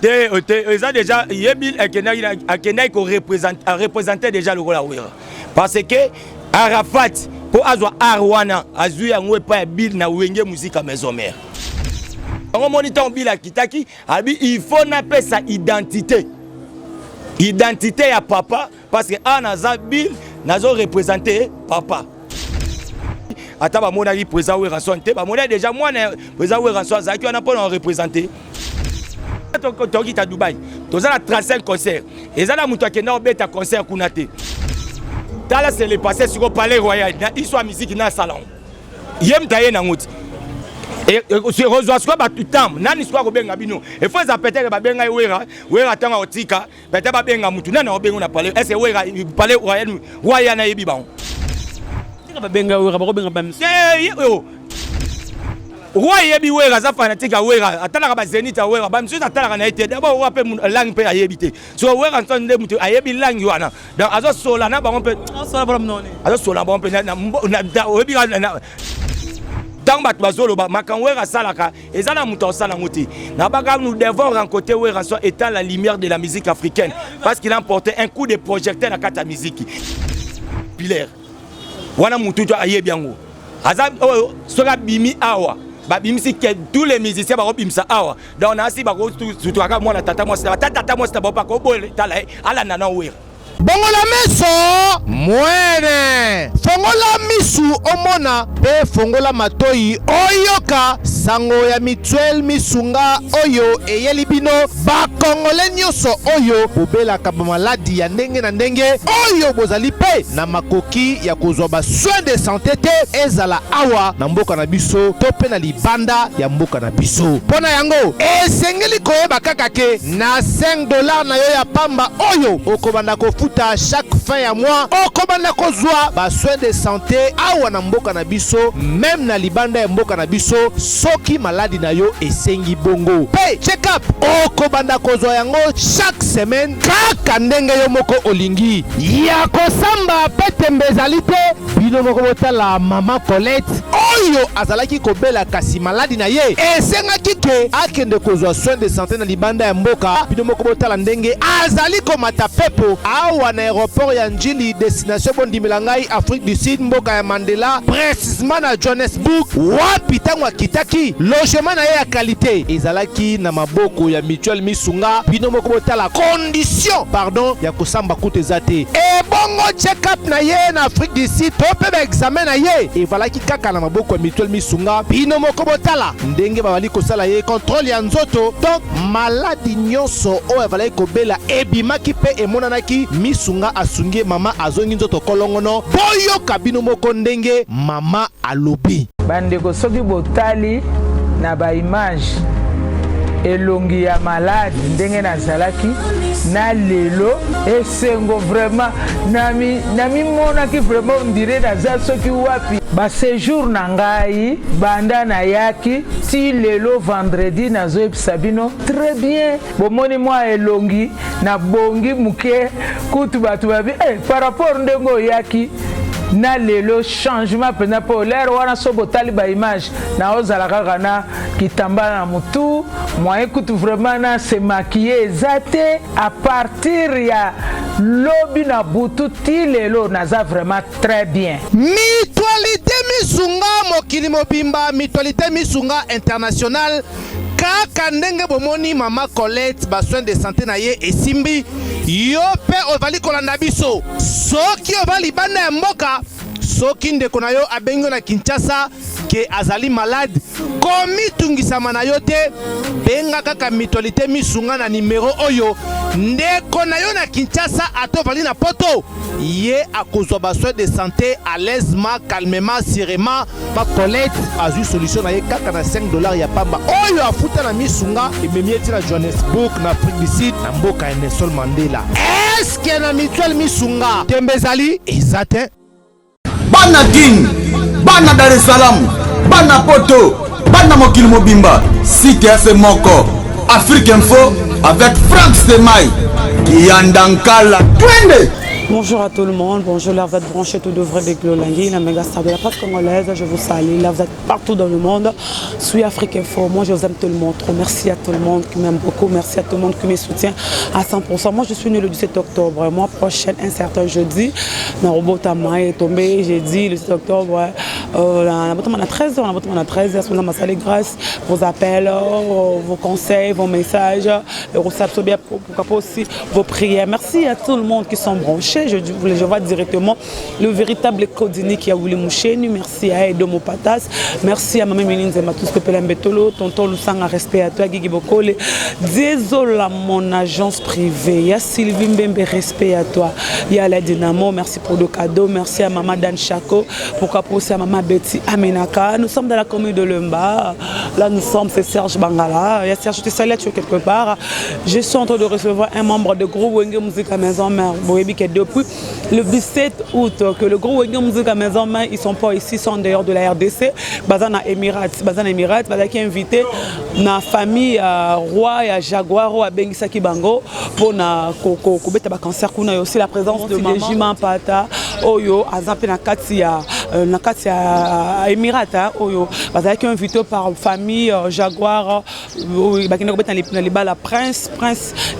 Ils ont déjà Yebil Akenai qui représentait déjà le rôle à Ouira. Parce que Arafat, pour Azwa Arwana, Azuya Ngwepa Bil na Wenge musique à maison mère. On moniteur Bil à Kitaki, il faut n'appeler sa identité. Identité à papa, parce que Anaza Bil n'a représenté papa. Attends, mon avis, président Ouéranson, mon avis déjà, moi, président Ouéranson, Zaki, on n'a pas représenté. Tu à Dubaï, tu as 35 concerts. Et ça, tu as un concert Kounate. Là, c'est le passé sur le palais royal. Il soit musique dans le salon. Il y a un taillé dans le monde. Et sur le réseau, tu temps. Nan histoire bien bino. Et faut ça peut-être ba benga wera tanga otika, peut-être ba benga mutu. Nan obenga na palais. Est-ce wera palais royal na yebi ba. Ba benga wera ba benga ba. Roi yebi wera za fanatique wera atala ba zenith wera ba msu atala na été d'abord wa pe langue pe ayebité so wera ntande mutu ayebi langue wana donc azo sola na ba on pe sola ba mnone azo sola ba on pe na oyebi na dans bat bazolo ba makan wera salaka ezana mutu osala ngoti na baga nous devons rencontrer wera so étant la lumière de la musique africaine parce qu'il a emporté un coup de projecteur à kata musique pilaire wana mutu to ayebi yango azab sora bimi awa babimisi que tous les musiciens ba robimsa awa donc na si ba ko surtout aka mwana tata moi c'est pas ko bole tala ala nana wera bongola meso mwene fongola misu omona pe fongola matoi oyoka sango ya Mutuelle Misunga oyo eyeli bino bakongole nyonso oyo bobelaka bamaladi ya ndenge na ndenge oyo bozali pe na makoki ya kozwa ba soins de santé te ezala awa na mboka na biso to pe na libanda ya mboka na biso mpona yango esengeli koyeba kaka ke na $5 na yo ya pamba oyo okobanda kofuta chaque fin ya mois okobanda kozwa ba soins de santé awa na mboka na biso même na libanda ya mboka na biso soki maladi na yo esengi bongo pe check up okobanda kozwa yango chaque semaine kaka ndenge yo moko olingi ya kosamba pe tembezali te bino moko botala mama Colette oyo azalaki kobela kasi maladi na ye esengaki ke akende kozwa soins de santé na libanda ya mboka bino moko botala ndenge azali komata pepo awa na aéroport ya Njili destination bondimela ngai Afrique du Sud mboka ya Mandela précisément na Johannesburg wapi tango akitaki logement na ye ya qualité ezalaki na maboko ya Mutuelle Misunga bino moko botala condition pardon ya kosamba kutu ezate e bongo check up na ye na Afrique du Sud to pe ba examen na ye evalaki kaka na maboko ya Mutuelle Misunga bino moko botala ndenge babali kosala ye contrôle ya nzoto donc maladi nyonso oyo evalaki kobela ebimaki pe emonanaki Misunga asungie mama azongi nzoto kolongono boyoka bino moko ndenge mama alobi bandeko soki botali na ba image elongi ya malade ndenge nazalaki na lelo esengo vraiment nami monaki vraiment on dirait naza soki wapi ba séjour na ngai banda na yaki ti lelo vendredi nazoyebisa bino très bien bomoni mwa elongi na bongi muke kutu batu babi par rapport ndenge oyaki na lelo changement pena po l'air wana sobo taliba image na ozala kaka na kitamba na mutu moyen kutu vraiment na se maquiller zate à partir ya lobi na butu ti lelo naza vraiment très bien. Mutualité Misunga mokili mobimba Mutualité Misunga international kaka ndenge bomoni mama Colette ba soins de santé na ye esimbi yo pe ovali kolanda biso soki ovali banda ya mboka soki ndeko na yo abengo na Kinshasa ke azali malade komi tungisama na yo te benga kaka Mutualité Misunga na numéro oyo ndeko na yo na Kinshasa atovali na poto ye akozwa ba soins de santé à l'aisement calmement sereinement pa Colette azu solution na ye kaka na $5 ya pamba oyo afuta na Misunga ememieti na Johannesburg na Afrique du Sud na mboka ya Nelson Mandela est-ce que na Mutuelle Misunga tembezali ezate bana Guinée bana Dar es Salaam bana Poto bana mokili mobimba site ya moko Afrique Info avec Frank Stemai Kiandankala twende Bonjour à tout le monde, bonjour, là vous êtes branchés tout de vrai avec Glolangui, la méga star de la presse congolaise, je vous salue, là vous êtes partout dans le monde, suis Afrique Info, moi je vous aime tout le monde, trop merci à tout le monde qui m'aime beaucoup, merci à tout le monde qui me soutient à 100%, moi je suis né le 17 octobre, mois prochain, un certain jeudi, Narobotama est tombé, j'ai dit le 17 octobre, on a 13 ans, on a 13 ans, on a salé grâce, vos appels, vos conseils, vos messages, pourquoi pas aussi vos prières, merci à tout le monde qui sont branchés. Je vois directement le véritable Kodini qui a voulu moucher. Merci à Edo Mopatas. Merci à Maman Méline Zematus Pepelembetolo, Tonton Lusanga, respect à toi, Guigui Bokole. Désolé à mon agence privée. Il y a Sylvie Mbembe, respect à toi. Il y a la Dynamo, merci pour le cadeau. Merci à Maman Dan Chako. Pourquoi pas aussi à Maman Betty Aminaka. Nous sommes dans la commune de Lemba. Là, nous sommes, c'est Serge Bangala. Il y a Serge Tissalet quelque part. Je suis en train de recevoir un membre de groupe Wenge Musique à Maison Mère. Depuis le 17 août, que le groupe Wenge Musique à Maison Mère, ils ne sont pas ici, ils sont dehors de la RDC. Bazan à Émirats, Bazan qui est invité na famille roi et Jaguar à Bengisaki Bango pour na cancer kuna aussi la présence de maman Jima Pata Oyo Azapé na Katia Émirats Oyo Bazan qui est invité par famille Jaguar bakina ko betana les bala prince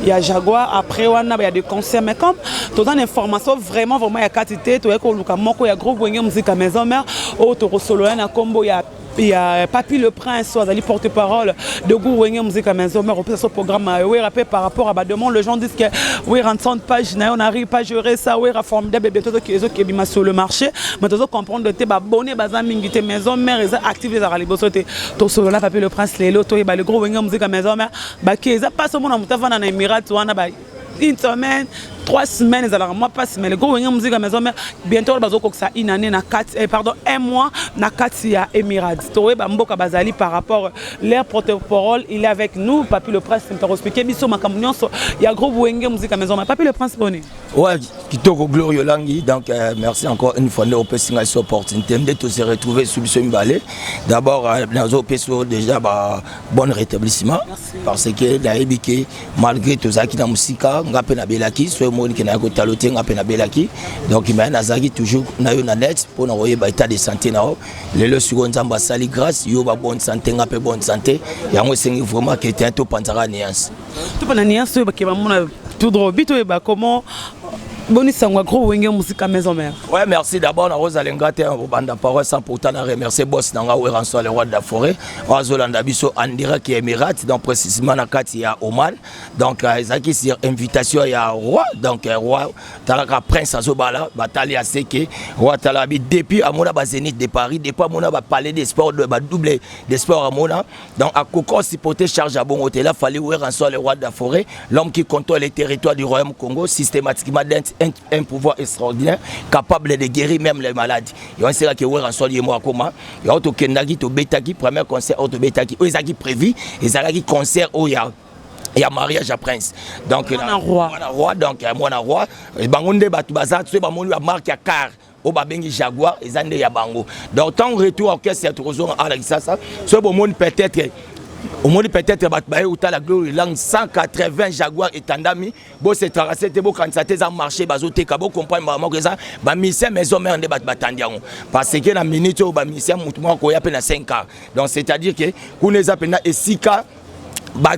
il y a Jaguar après wana il y a des concerts mais comme toute une information vraiment il y a quantité tu ko luka moko ya groupe Wenge Musique à Maison Mère au to solo na combo il y a Papi le Prince, porte-parole de Gou Wenge Musique à Maison Mère, au programme par rapport à demande. Les gens disent que oui, rentrant page, on n'arrive pas à gérer ça, oui, à former des bébés, tout qui est sur le marché. Mais tu dois comprendre que tu es abonné, tu Maison Mère, tu actives les arabes, tu solo là, Papi le Prince, le gros Wenge Musique à Maison Mère, qui est pas seulement dans les Émirats, une semaine, 3 semaines, moi pas semaine. Le gros Wenge Musique à Maison Mère, bientôt une année, un mois, na Katia Émirats. Toé Bamboka Bazali par rapport l'air porte-parole, il est avec nous, Papi le Prince, il peut expliquer, biso makamunion, il y a gros Wenge Musique à Maison Mère. Papi le Prince bonnet. Ouais, Kitoko Glorieux Langui, donc merci encore une fois de cette opportunité de se retrouver sur le balai. D'abord, dans opérations déjà bon rétablissement, parce que malgré tout ça qui dans musique, on a peine belaki, soit monde qui n'a pas taloté, on a peine belaki. Donc il m'a nazagi toujours na yo na net pour nous envoyer état de santé na o. Le second zamba sali grâce, yo ba bonne santé, on a bonne santé. Et on sait vraiment que tu es un peu panzara nuance. Tout pendant nuance, qui va mon tout droit, bito et comment Boni Sangwa gros Wenge Musique à Maison Mère. Ouais, merci d'abord na Rose Alengate en banda parole sans pourtant remercier boss nanga Weranso le roi de la forêt. Ozolanda biso en direct qui Émirats donc précisément na kati ya Oman. Donc ezaki sur invitation ya roi donc roi talaka prince azobala batali à seke roi talabi depuis amona ba Zénith de Paris depuis amona ba palais des sports de ba double des sports amona. Donc à Koko supporter charge à bon hôtel là fallait Weranso le roi de la forêt, l'homme qui contrôle les territoires du royaume Congo systématiquement un pouvoir extraordinaire capable de guérir même les maladies. Et on sait que Weranso est mort comment. Il y a auto Kendagi to Betaki premier concert auto Betaki. Ils ont prévu ils ont concert au ya. Il y a mariage à prince. Donc un roi donc moi un roi et bangonde batu bazat so ba monu marque ya car au babengi Jaguar ils ont ya bango. Donc tant retour orchestre ya toujours à la ça so bon monde peut-être au moins peut-être batbaye ou la gloire langue 180 Jaguar et tandami bo se tracé te bo kandidaté za marché bazote ka bo comprendre ba que ça ba mission Maison Mère de batandiango parce que la minute au ba mission mutu ko ya pena 5 ans donc c'est-à-dire que kuneza pena et 6 cas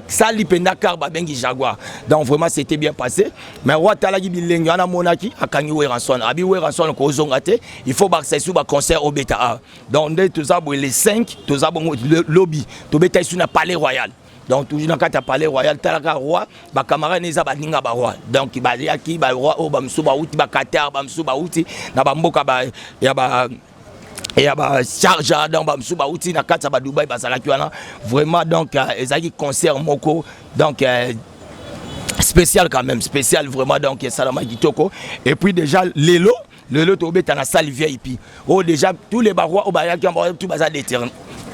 sali pena car ba bengi Jaguar donc vraiment c'était bien passé mais roi talagi bilengi ana monaki akangi Weranso abi Weranso ko zongate il faut ba c'est sur ba concert au beta donc de tout ça les 5 tout ça bon lobby to beta sur na palais royal. Donc toujours dans le palais royal talaka roi ba camarade neza ba ninga ba roi donc ba yaki ba roi o ba msuba uti ba Qatar ba msuba uti na ba mboka ba ya ba et bah charge dans Bamsouba outi na kata ba Dubaï bazalaki wana vraiment donc ezaki concert moko donc spécial quand même spécial vraiment donc salama kitoko et puis déjà lelo to beta na salle VIP oh déjà tous les barois au bayaki tout bazal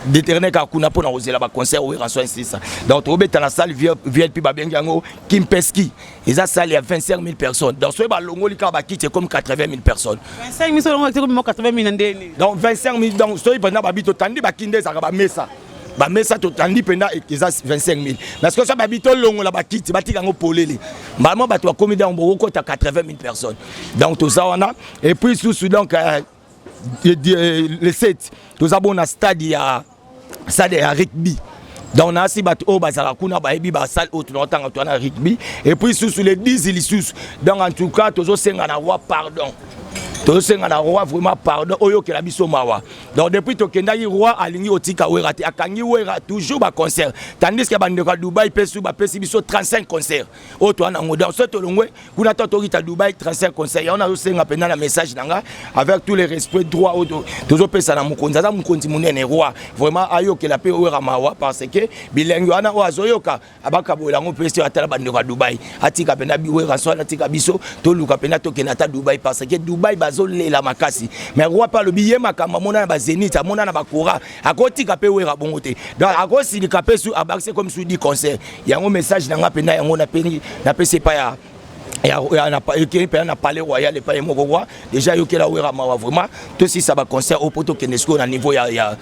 déterminé ka kuna pona osela ba concert au Weranso ainsi ça donc to beta na salle VIP ba bengango Kimpeski eza salle à 25 000 personnes donc so ba longoli ka ba kite comme 80 000 personnes 25 000 selon comme 80 000 ndeni donc 25 000 donc so ibana ba bito tandi ba kinde za ba mesa ba mesa to tandi penda eza 25 000 parce que ça ba bito longo la ba kiti ba tikango polele normalement ba to komi dans beaucoup à 80 000 personnes donc tout ça on a et puis sous donc le 7 nous avons un stade à rugby. Donc on a aussi battu au bazar kuna ba ebi ba salle autre longtemps on a rugby et puis sous les 10 illusus donc en tout cas toujours senga na roi pardon to senga na roi vraiment pardon oyo ke la biso mawa donc depuis to kenda yi roi alingi otika wera te akangi wera toujours ba concert tandis que bande ka Dubaï pesu ba pesi biso 35 concerts auto na ngoda so to longwe kuna to rita Dubaï 35 concerts ya on a senga pena na message nanga avec tous les respects droit auto toujours pesa na mukonza za mukonzi munene roi vraiment ayo ke la pe wera mawa parce que bilengo ana oazoyoka abaka bolango pesi atala bande ka Dubaï atika pena bi wera so atika biso to luka pena to kenata Dubaï parce que Dubaï la makasi mais roi pas le billet makamba mona ba Zénith mona na ba Kora akoti kapé wera bongote donc akosi li kapé sous abaxé comme sous dit concert yango message nanga pena yango na peni na pese pa ya na pas na palais royal et pas moko roi déjà yo kela wera mawa vraiment to si ça va concert au poto kenesco na niveau ya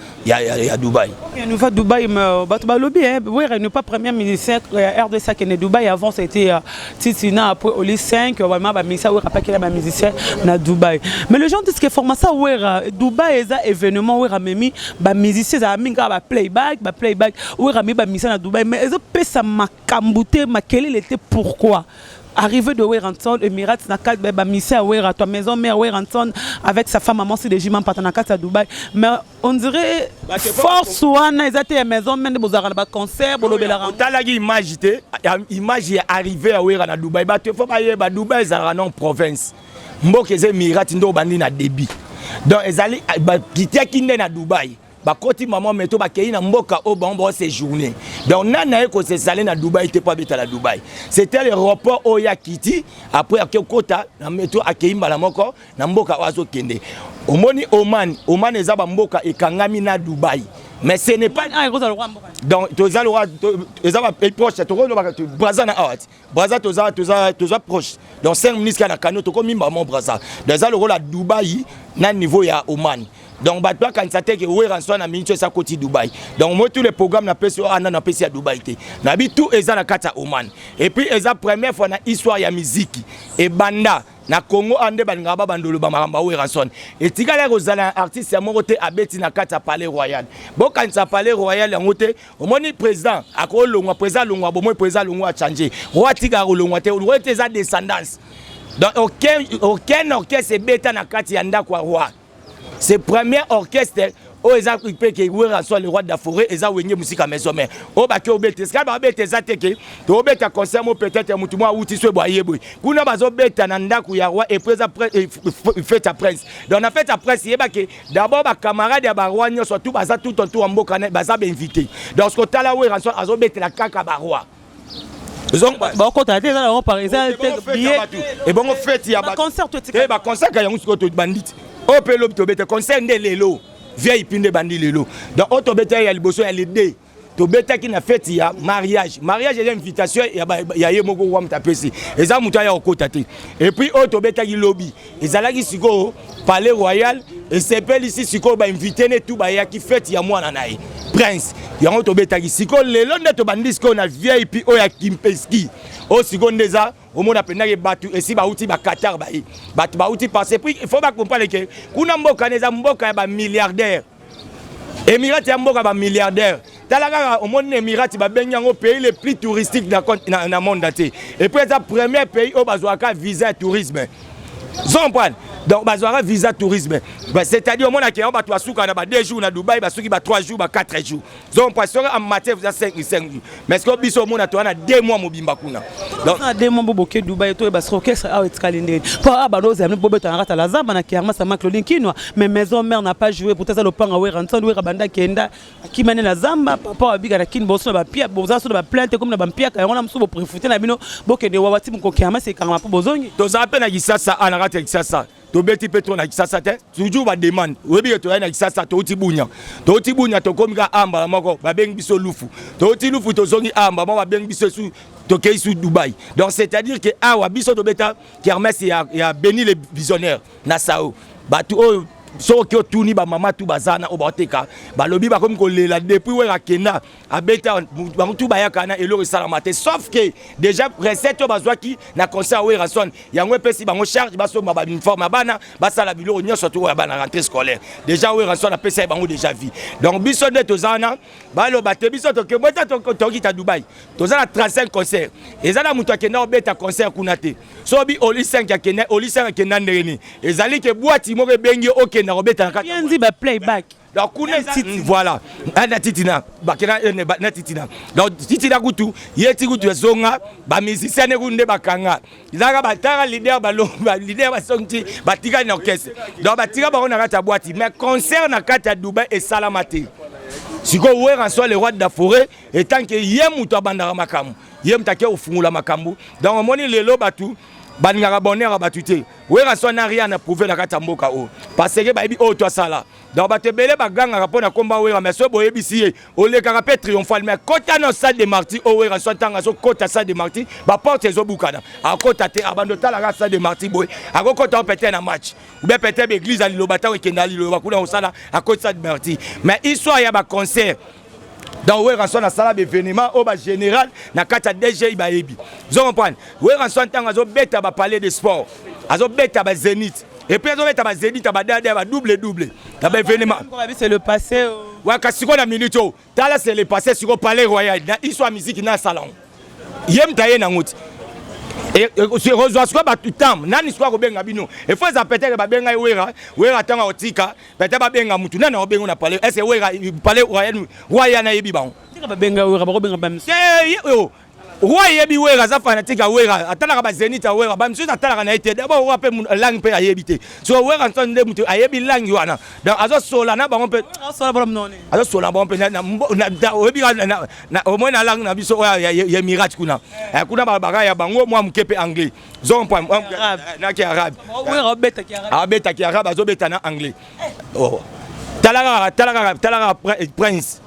Dubaï nous va Dubaï bato ba lobby wera ne pas premier ministre RDC qui est Dubaï avant c'était Titina après Oli 5 vraiment ba ministre wera pas kela ba musicien na Dubaï mais les gens disent que formation wera Dubaï eza événement wera memi ba musicien za minga ba playback wera mi ba musicien na Dubaï mais ezo pesa makambute makeli était pourquoi arrivé de Weranton, Emirates, na mission à ta maison mère Weranton avec sa femme maman c'est des juments partenaires à Dubaï mais on dirait force ouana ils étaient à maison même de bozara ba concert bolo belara talagi image est arrivé à Weranton à Dubaï ba te faut ba Dubaï za non province mboke ze Emirates ndo bandi na débit donc ils allaient ba kitia kinde na Dubaï ba koti maman meto ba kei na mboka o bon séjourner donc nana ko se salé na Dubaï te pas beta la Dubaï c'était l'aéroport Oya Kiti après akokota na meto akei mbala moko na mboka wazo kende omoni Oman ezaba mboka ekangami na Dubaï mais ce n'est pas donc toza le roi ezaba proche to ko Brazza na out Brazza toza proche donc 5 minutes na kano to ko mimba mon Brazza toza le roi la Dubaï na niveau ya Oman donc bah toi quand ça t'est que Weranson na minute ça côté Dubaï donc moi tous les programmes na PC na PC à Dubaï té na bi tout eza na kata Oman et puis eza première fois na histoire ya musique et banda na Congo ande balingaba bandolo ba maramba Weranson et tigala rozala artiste ya moko té abeti na kata palais royal bon quand ça palais royal ya ngote omoni président akolongwa président longwa bon moi président longwa a changé roi tigala longwa té roi té za descendance donc aucun orchestre beta na kati ya ndakwa roi. C'est le premier orchestre où ils ont occupé que Weranson le roi de la forêt et ils ont wengé musique à maison mère. Au baké au bête, c'est pas bête zateke. To bête à concert mo peut-être mutu mo outi so boyer boy. Kuna bazo bête na ndaku ya roi et présent fête à prince. Donc na fête à prince yeba que d'abord ba camarade ya ba roi nyo surtout baza tout autour en mboka na baza ba invité. Donc ce que ta la Weranson azo bête la kaka ba roi. Bon quand tu là par exemple et bon fête ya ba concert tout et ba concert ka yango ko to bandit. O pe lobi to bete concert nde lelo vieille pinde bandi lelo donc auto bete ya liboso ya l'idée to bete ki na fête ya mariage ya invitation ya ye moko wa mtapesi eza muta ya okota te et puis auto bete ki lobby ezalaki siko palais royal et s'appelle ici siko ba invité ne tout ba ya ki fête ya mwana nae prince ya auto bete ki siko lelo nde to bandi siko na vieille puis o ya Kimpeski o siko ndeza au monde appelé les bateaux et si bauti ba Qatar batu bauti passer puis il faut pas comprendre que kuna mboka neza mboka ba milliardaire Émirats ya mboka ba milliardaire talaka au monde Émirats ba benyango pays le plus touristique dans monde daté et puis ça premier pays au bazwaka visa tourisme comprendre donc bazwaka visa tourisme c'est-à-dire au monde qui on ba to asuka na ba 2 jours na Dubaï ba suki ba 3 jours ba 4 jours donc poisson en matière vous a 5 jours mais ce que biso monde to na 2 mois mobimba kuna donc na 2 mois boboké Dubaï to ba orchestre a etskalinde pour abaloza même bobeta ngata la zamba na kiarma sama Claudine Kinwa mais maison mère n'a pas joué pour ça le panga Weranson we rabanda kenda kimane na zamba papa abiga na kin boso ba pia boza so ba plainte comme na ba pia ka ngona msubo préfouter na bino bokende wawati mko kiarma c'est karma pour bozongi to za pe na kisasa anarate kisasa to beti petro na kisasa te toujours ba demande webi to na kisasa to tibunya to komika amba moko ba bengi biso lufu to ti lufu to zongi amba mo ba bengi biso su to kei su Dubaï donc c'est-à-dire que awa biso to beta kermesse ya béni les visionnaires na sao batu o soki otuni bamama tu bazana oyo baoteka balobi bakomi kolela depuis wera kenda abeta bango tu bayaka na eloko esalama te sauf que déjà recette oyo bazwaki na concert wera son yango epesi bango charge basomba bauniforme ya bana basala biloko nyonso to oyo ya bana rentrée scolaire déjà wera son apesi bango déjà vie donc biso nde toza wana baloba te biso tokebota tokita Dubaï toza na 35 concert eza na moto akenda obeta concert kuna te so bi oli 5 akenda oli 5 akenda ndeni ezali ke boîte moko bengi okenda robeta na kata Bien dit ba playback. donc kuna voilà na titina bakena na titina donc titina kutu yeti kutu zonga ba musicien kunde bakanga izaka batara leader leader basonti batika na orchestre donc batika ba na kata boîte mais concert na kata Dubaï et salamate siko wera so le roi de la forêt et tant que yem muto abandara makamu yem take ofungula makambu donc moni lelo batu baningaka bonheur batu te wera so na rien à prouver na kata mboka o parce que ba ibi o to sala donc batebele baganga rapona komba wera mais so boyebisi ye olekaka pe triomphal mais kota no salle de martyrs o wera so tanga so kota salle de martyrs ba porte ezo bukana akota te abandota la salle de martyrs boy akokota péter na match ou bien péter l'église à lilobata wekenda liloba kuna osala akota salle de martyrs mais histoire ya ba concert dans wera so na sala événement au ba général na kata DG baebi vous comprenez wera so tanga zo beta ba palais de sport azo beta ba Zénith et puis azo beta ba Zénith ba dada ba double na ba événement C'est le passé. ouais kasi ko na minute tala c'est le passé sur palais royal na histoire musique na salon yem taye na ngoti et c'est rejoint quoi ba tout temps nani soit ko benga bino et faut ça peut-être ba benga wera tanga otika peut-être ba benga mutu nana obenga na palais est-ce wera palais royal na yebi ba Ba benga wera ba benga ba roi yebi wera za fanatique wera atala ba Zénith wera ba msu atala na été d'abord roi pe langue pe ayebité so wera ntonde mutu ayebi langue wana donc azo sola na ba on pe sola ba non azo sola ba on pe na oyebi na au moins na langue na biso ya mirage kuna kuna ba baga ya bango moi mukepe anglais zon point na ki arabe wera beta ki arabe beta ki arabe azo beta na anglais oh talaka prince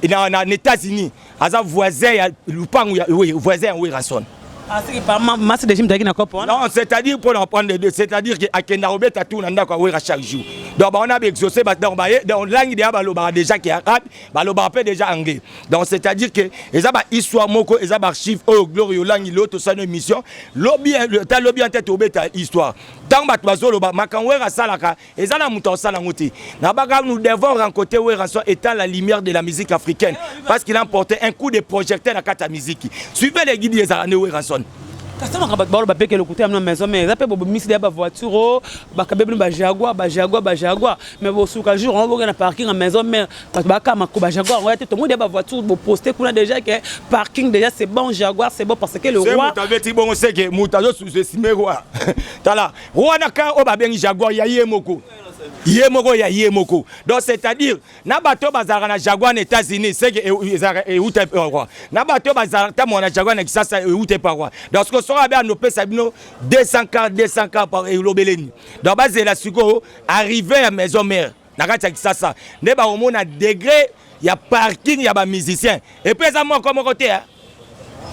na États-Unis aza voisin ya lupangu ya voisin wera son ah c'est que par masse de gym na kopo non c'est-à-dire pour en prendre deux c'est-à-dire que akenda robeta tout na ndako wera chaque jour donc on a exaucé donc langue de baloba déjà qui arabe baloba peu déjà anglais donc c'est-à-dire que eza ba histoire moko eza ba archive au glorieux langue l'autre ça une émission lobby en tête obeta histoire dans bat bazolo ba makanwera salaka eza na muto sala ngoti na baga nous devons rencontrer wera so étant la lumière de la musique africaine parce qu'il a emporté un coup de projecteur à kata musique suivez les guides des années wera so Kasama ka batbalo ba peke le côté amna maison mais ça peut bo misi ba voiture ba kabebe ba jaguar mais bo suka jour on va na parking en maison mais ba ka mako ba jaguar on était tout le monde ba voiture bo poster kuna déjà que parking déjà c'est bon jaguar c'est bon parce que le roi c'est t'avais dit bon c'est que mutazo sous-estimé roi tala roi na ka o ba bengi jaguar ya yemoko yemoko donc c'est-à-dire na bato bazara na jaguar na États-Unis c'est que et où t'es roi na bato bazara ta mona jaguar na kisasa où t'es pas roi donc ce sera bien nos pesa bino 200 par elobeleni donc base la suko arrivé à maison mère na kati kisasa ne ba omona degré ya parking ya ba musicien et puis ça moi comme côté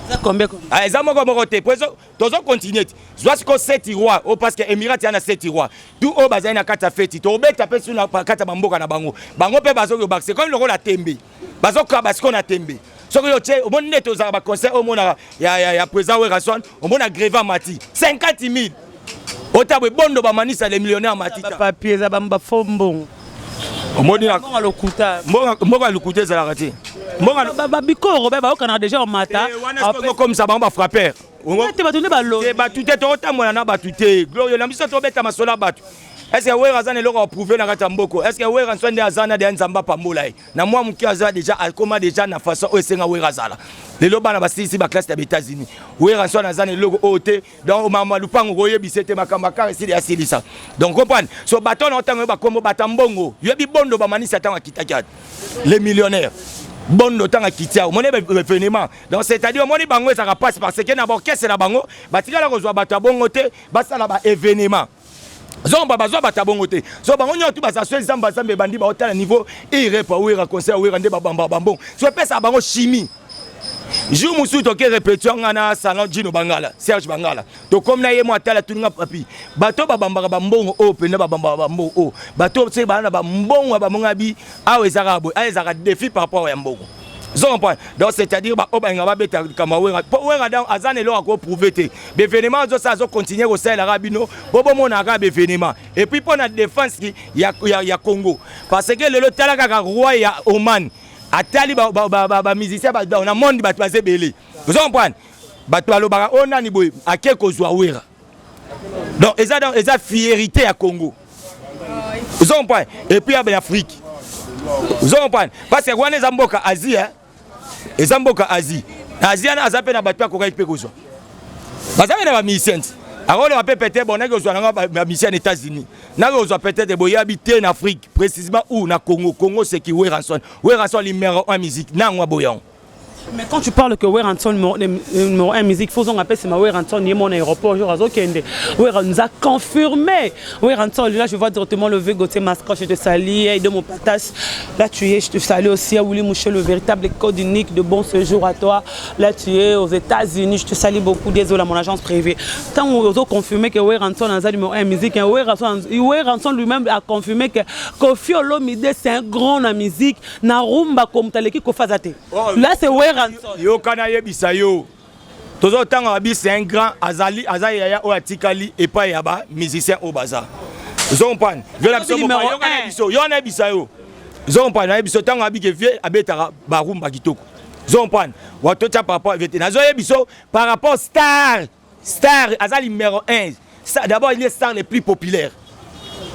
ça combien ah ça moi comme côté pour ça tozo continuer soit que 7 rois au parce que Émirat y en a 7 rois tout au bazai na kata feti to beta pe suna kata bamboka na bango pe bazo yo bakse comme le rôle a tembe bazo ka parce qu'on a tembe so que yo tche au monde to za ba concert au monde ya président wera son au monde grève mati 50 000 otabwe bondo ba manisa les millionnaires matita papier za bamba fombo omoni na mbonga lokuta mbonga lokuta za la raté mbonga bikoro ba au Canada déjà au mata comme ça ba frapper te batune ba lo te batute to otamona na batute glorio na biso to beta masola batu est-ce que wera zane loko prouver na kata mboko est-ce que wera nsonde azana de nzamba pambola na moi muki aza déjà alkoma déjà na façon o senga wera zala lelo bana basisi ba classe ya États-Unis wera nsonde azana loko ote donc mama lupango koyebisete makamba ka esi ya silisa donc comprendre so baton na otango ba kombo batambongo yebi bondo ba manisa tanga kitakat les millionnaires bondo tanga kitia moni événement donc c'est-à-dire moni bango ça passe parce que na orchestre na bango batikala kozwa bato bongo te basala ba événement zomba bazwa batabongo te so bango nyoto basaswe zamba zambe bandi ba hôtel niveau ire pa wira concert wira nde babamba bambon so pesa bango chimie jour musu toke répétition ngana salon Gino Bangala Serge Bangala to comme na ye mo atala tuninga papi bato babambaka bambongo o pene babambaka bambongo o bato se bana bambongo bamonga bi awe zarabo ezaka défi par rapport à mbongo donc c'est-à-dire ba oba ngaba beta kamawenga po wenga dans azane lo ko prouver te bévénement zo ça zo continuer au sel arabino bobo mona ka bévénement et puis pour la défense ya Congo parce que le tala ka roi ya Oman atali ba musicien ba on a monde ba passer belé vous comprenez ba to alo ba on ani boy akeko zwa wera donc eza fierté à Congo vous comprenez et puis en Afrique vous comprenez parce que wana zamboka Asie ezamboka Asie na azape na bato ko kaipe kozwa bazame na ba musiciens alors on peut peut-être bon na kozwa na ba musiciens aux États-Unis na kozwa peut-être boya habiter en Afrique précisément où na Congo c'est qui Weranson numéro 1 musique na ngwa boyan. Mais quand tu parles que Weranson numéro 1 musique, faut qu'on appelle c'est ma Weranson ni mon aéroport, Weranson nous a confirmé. Weranson là je vois directement le Gauthier Mascot, je te salue et de mon patas. Là tu es, je te salue aussi à Willy Mouché, le véritable code unique de bon séjour à toi. Là tu es aux États-Unis, je te salue beaucoup, désolé à mon agence privée. Tant on a confirmé que Weranson a numéro 1 musique, Weranson lui-même a confirmé que Koffi Olomide c'est un grand en musique, na rumba comme Taleki Kofazate. Là c'est Yo kana yebisa yo tozo tanga bi c'est un grand azali ya o atikali et pas yaba musicien au bazar zompan vela biso yo na bisa yo zompan na biso tanga bi ke vie abetara barumba kitoko zompan wato cha papa vete nazo yebiso par rapport star azali numéro 1 d'abord il est star les plus populaires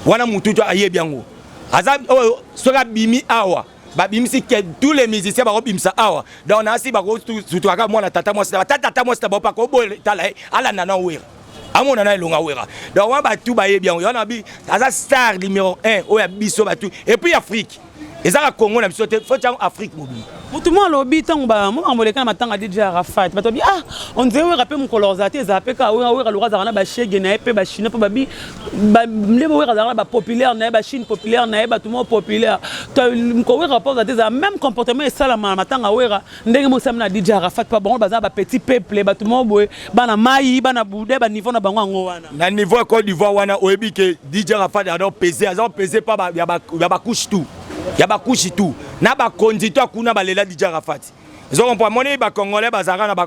wana mututo ayebiango azali soka bimi awa babimisi que tous les musiciens babimisa awa donc na si bako surtout aka mwana tata moi c'est pas ko bo tala ala nana wera amona na longa wera donc wa batu ba ye bien on a bi aza star numéro 1 o ya biso batu et puis Afrique ezaka Congo na biso te faut tiens Afrique mobile mutumo lobi tango ba mo amoleka matanga DJ Arafat bato bi on dirait we rapper mon colorzaté zapeka we lora zana ba shege na pe ba china pa babi ba mlebo we zana ba populaire na ba chine populaire na ba tout monde populaire to ko we rapport za des même comportement et ça matanga we ndenge mo samna DJ Arafat pa bon ba za ba petit peuple ba tout monde boy bana mai bana boude ba niveau na bango ngo wana na niveau Côte d'Ivoire wana oyebi que DJ Arafat a pesé pas ya ba couche tout ya ba couche tout na ba conducteur kuna balela DJ Arafat ils ont pas monnaie ba congolais bazara na ba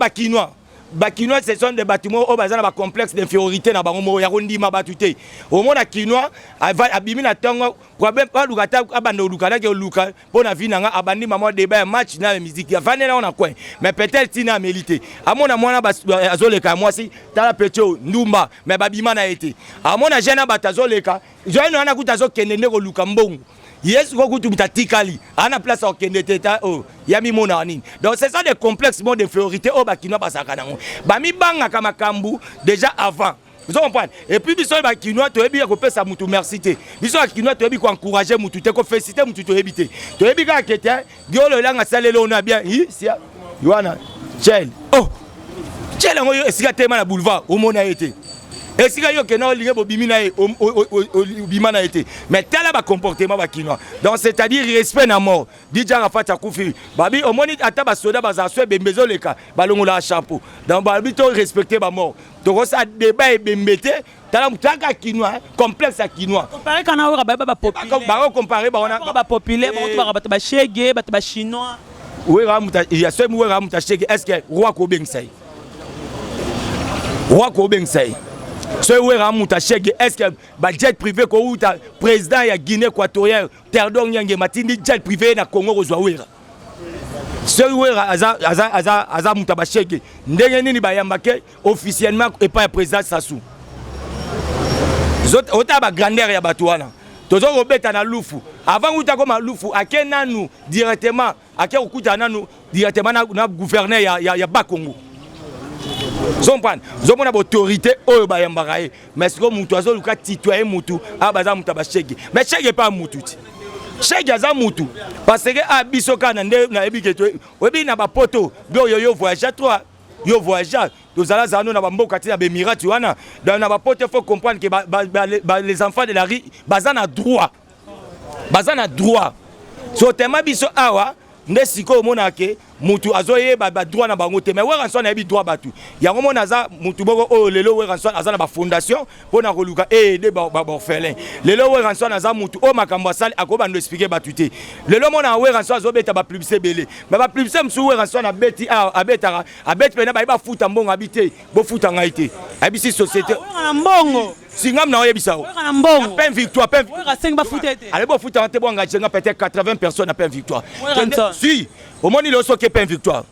kinois bakinois ce sont des bâtiments au bazar na ba complexe d'infériorité na bango mo ya rondima batute au monde kinois abimi na tongo problème pas lukata abando lukala ke luka pona vinanga abandi maman débat match na musique ya vanela on a quoi mais peut-être tina mérité amona mwana azoleka moi si tala pecho ndumba mais babima na été amona jeune batazoleka jeune wana kutazo kenende ko luka mbongo yes ko kutu mitatikali ana place au kendeteta yami mona nini donc c'est ça des complexes bon d'infériorité au bakinois basaka nango bami banga kama kambu déjà avant vous comprenez et puis biso bakinois to ebi ko pesa mutu merci te biso bakinois to ebi ko encourager mutu te ko féliciter mutu to ebité to ebi ka kete diolo langa salelo on a bien ici yoana chel chel ngo esika tema na boulevard au mona été et si yo que non lié bobimina bimana été mais tel ba comportement ba kinois donc c'est-à-dire respect na mort DJ Arafat akufi babi omoni ata ba soda ba za swe bembezo leka balongola chapeau donc babi to respecter ba mort donc ça débat et bembete tala mutaka kinois complexe à kinois comparé kana ora ba populaire ba comparer ba ona ba populaire ba chege ba chinois oui ramuta il y a ce moué ramuta chege est-ce que roi Kobengsai ce wera muta chege est-ce que ba jet privé ko uta président ya Guinée équatoriale Terdong Nyange matindi jet privé na Congo kozwa wera ce wera aza muta ba chege ndenge nini ba yambake officiellement et pas président Sassou zot ota ba grandeur ya batuana tozo robeta na lufu avant uta ko ma lufu akena nous directement ake okuta nanu directement na gouverneur ya Bakongo Zompan, zomona autorité oyo ba yambaraye mais ce que mutu azo luka titoyer mutu abaza mutu ba chege mais chege pas mutu chege aza mutu parce que abiso kana nde na ebiketo obi na ba poto do yo voyage toi yo voyage tozala zano na bamboka ti na bemirati wana dans na ba poto faut comprendre que les enfants de la rue bazana droit so tema biso awa nde siko mona ke mutu azoye ba droit na bango te mais we ranson na bi droit batu yango mona za mutu boko o lelo we ranson aza na ba fondation pona koluka aider ba orphelin lelo we ranson aza mutu o makambo sali akoba ndo expliquer batu te lelo mona we ranson azobeta ba publicité belé mais ba publicité msu we ranson na beti abetara abeti pena ba futa mbongo habité bo futa ngaité abisi société na mbongo singam na oyebisa o na mbongo peine victoire peine wera 5 ba futa te allez bo futa te bo engager peut-être 80 personnes à peine victoire si au moins il aussi que peine victoire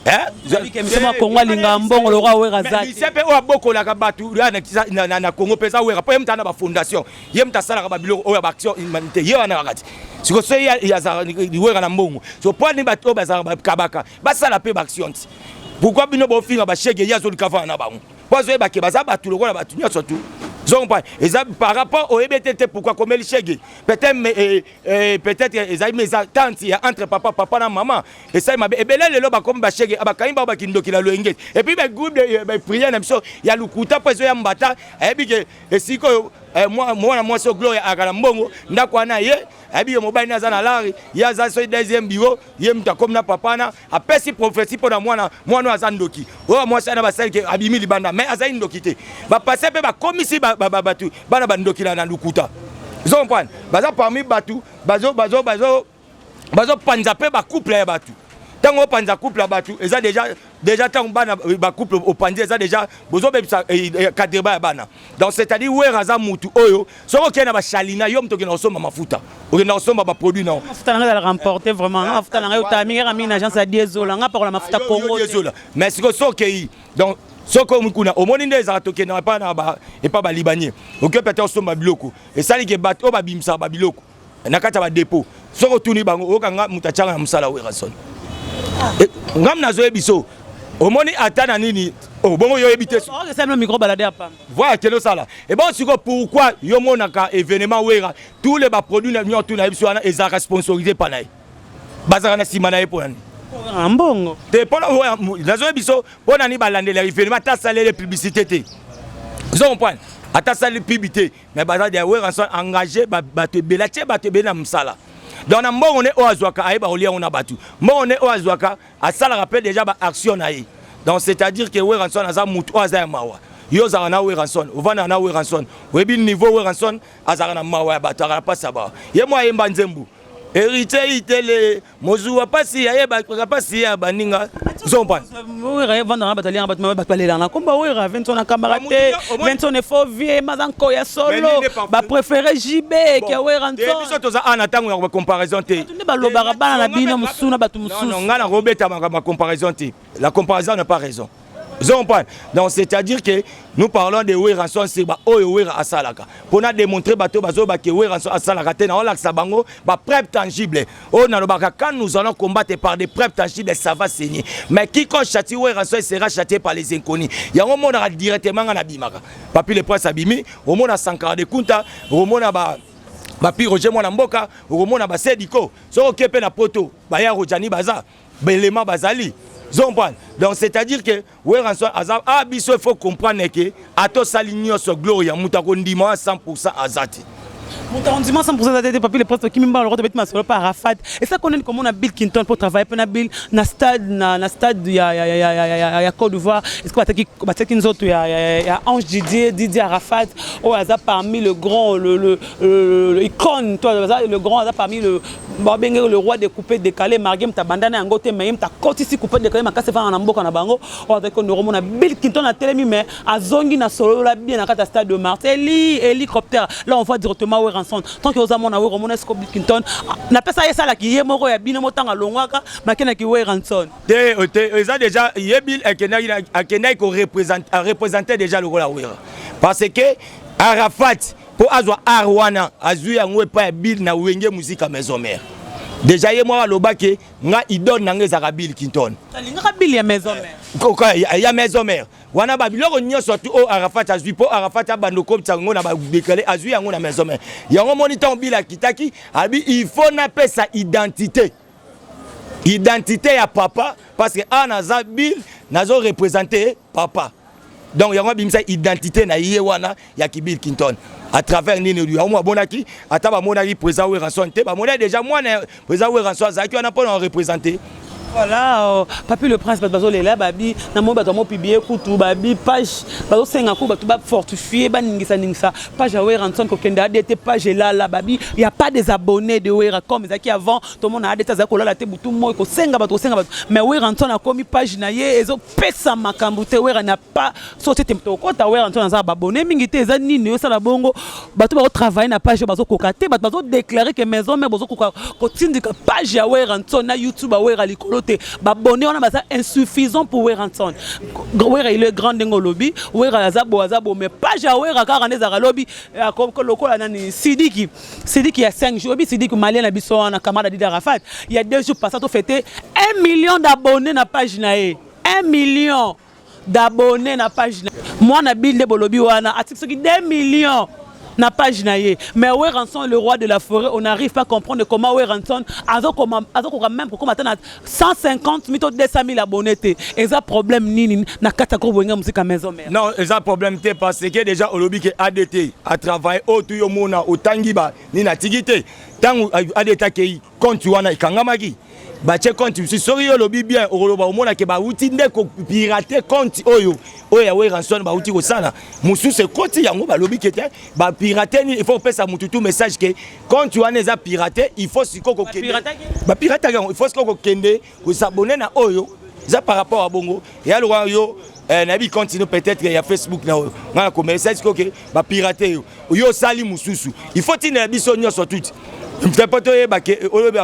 c'est moi Congo linga mbongo le roi wera zaki c'est pe o boko la kabatu na Congo pesa wera po yemta na ba fondation yemta sala ka bilo o ya action humanité ye wana wakati siko se ya za wera na mbongo so po ni bato bazara kabaka basala pe ba action pourquoi bino bo finga ba chege ya zo likava na bango pozo ba ke baza batu lokola batu nyonso tout par rapport au EBTT, pourquoi comme le chèque peut-être mes attentes entre papa et maman et ça m'a et ben là le loba comme chèque abakaimba bakindo kila loenge et puis groupe de prière na biso ya lukuta pozo ya mbata et puis que siko moi so gloire akala mbongo ndako na ye abi yo mobile naza na lari ya za so deuxième bureau ye mta comme na papa na apesi prophétie pour na mwana aza ndoki o moi ça na basali ke abimi libanda mais aza ndoki te ba passer pe ba komisi batu bana bandoki na lukuta ils ont prendre baza parmi batu bazo panza pe ba couple ya batu tango panza couple ya batu eza déjà tant bana ba couple au panza eza déjà bozo bebisa kadeba ya bana donc c'est-à-dire we raza mutu oyo soko kena ba shalina yo mtoki na osoma mafuta okena osoma ba produit na mafuta nga remporter vraiment mafuta nga utami nga mi agence ya diesola nga par la mafuta Congo diesola mais siko sokei donc soko mukuna omoni nde za toke na pa na ba et pas ba libanais ok peut-être osoma biloko et sali ke bat o ba bimsa ba biloko na kata ba dépôt soko tuni bango okanga mutachanga na musala we rason ngam nazo ebiso omoni atana nini oh bongo yo ebité c'est le micro baladé à pam voilà quel ça là et bon siko pourquoi yo monaka événement wera tous les ba produits na nyoto na biso wana eza sponsorisé pa nae bazaka na simana e ponani mbongo te pona nazo ebiso pona ni balandela événement ta salé les publicités te ils ont point ata salé publicité mais bazaka de wera sont engagé ba te belache ba te bena msala donc na mbongo ne o azwaka ayeba olia ona batu mbongo ne o azwaka asala rappel déjà ba action na ye donc c'est-à-dire que we ranson aza mutu aza mawa yo za na we ranson ovana na we ranson we bi niveau we ranson azara na mawa ya batu ara pasa ba ye mo ayemba nzembu hérité itele mozuwa pasi ayeba pasi ya baninga zompa we ra vanda na batalia batu ma balela na komba we ra 20 na camarade 20 ne faux vieux mazanko ya solo ba préféré JB ke we ranson biso toza ana tango ya comparaison te tunde ba lobara bana na bino musuna batu mususu non ngana robeta ma comparaison te la comparaison n'a pas raison. Donc c'est-à-dire que nous parlons de we ranson c'est ba oyo we asalaka pour na démontrer bato bazo ba ke we ranson asalaka te na ola sabango ba preuve tangible o na lobaka quand nous allons combattre par des preuves tangibles ça va saigner mais quiconque châtie we ranson sera châtié par les inconnus yango mona directement na bimaka papi le prince abimi au mona Sankara de Kunta au mona ba pi Roger mona mboka au mona ba Sediko so okepe na poto ba ya Rojani baza belema bazali. Donc c'est-à-dire que il faut comprendre que ato saligno so gloria mutako ndima 100% azati. On dit 100% de papier les postes qui me parlent de bêtement sur par Arafat et ça connaît comment on a Bill Clinton pour travailler pour Nabil na stade ya Côte d'Ivoire est-ce que bataki nous autres ya Ange Didier Arafat au hasard parmi le grand le icône toi le grand hasard parmi le roi des coupés décalés Margem ta bandana yango te mais ta côte ici coupé décalé makase fa na mboka na bango on a que nous remona Bill Clinton na télé mais azongi na solo la bien na kata stade de Marseille hélicoptère là on voit directement tant que aux amons na we romona Bill Clinton na pesa yesa la ki ye moko ya bino motanga longwaka makena ki we ranson te eza déjà yebil akena ko représenter déjà le rôle là parce que Arafat pour azwa arwana azu ya ngwe pa Bill na wenge musique à maison mère déjà ye moi lobake nga idole na ngeza Bill Clinton talinga Bill ya maison mère ya maison mère wana ba biloko nyonso tu o Arafat azui po Arafat abando ko tsango na ba décalé azui yango na maison mère yango moniteur bila kitaki abi il faut na pesa identité ya papa parce que anaza Bill nazo représenter papa Donc yango bimisa identité na yewana ya Bill Clinton à travers nini lui au bonaki ata ba monaki président Weranson te ba monaki déjà moi président Weranson za qui on a pas représenter. Voilà, papi le prince bazo lela babi na mo bato mo publier kutu babi page bazo senga ku bato ba fortifier ba ningisa page ya Weranson ko kenda ADT page là babi il y a pas des abonnés de Wera comme ça qui avant tout le monde a ADT za ko la te butu mo ko senga bato mais Weranson a commis page na ye ezo pesa makambu te Wera n'a pas sauté tempo ko ta Weranson za ba abonné mingi te za nini yo sala bongo bato ba travailler na page bazo ko kate bato déclarer que maison mais bazo ko tindika page ya Weranson na YouTube Wera likolo babonné on a ça insuffisant pour Weranson. Wera il est grand dengo lobby, Wera azabo mais pas ja Wera car on est lobby comme lokola nani Sidiki il y a 5 jours Sidiki malien na biso na Kamada Didi Arafat. Il y a 2 jours passé to fêté 1 million d'abonnés na page nae. 1 million d'abonnés na page nae. Moi na binde bolobi wana article qui 2 millions na page naie. Mais Weranson le roi de la forêt, on n'arrive pas à comprendre comment Weranson même pour comme 150 000 ou 200 000 abonnés. Et ça problème ni na katako bonga musique à maison mère. Non, ça problème te parce que déjà au lobby que ADT a travaillé au tout mona au tangiba ni na tigité. Tant ADT qui compte wana ikangamaki. Bache compte si sori yo lobby bien au loba au mona ke ba outi ndeko pirater compte oyo ya Weranson ba outi ko sana musu se compte yango ba lobby kete ba pirater il faut passer mututu message que compte wana za pirater il faut siko ko kende ba pirater il faut siko ko kende ko s'abonner na oyo ça par rapport à bongo et alors yo na bi continue peut-être il y a Facebook na ko message ko ke ba pirater yo sali mususu il faut tiner biso nyoso tout. C'est pas toi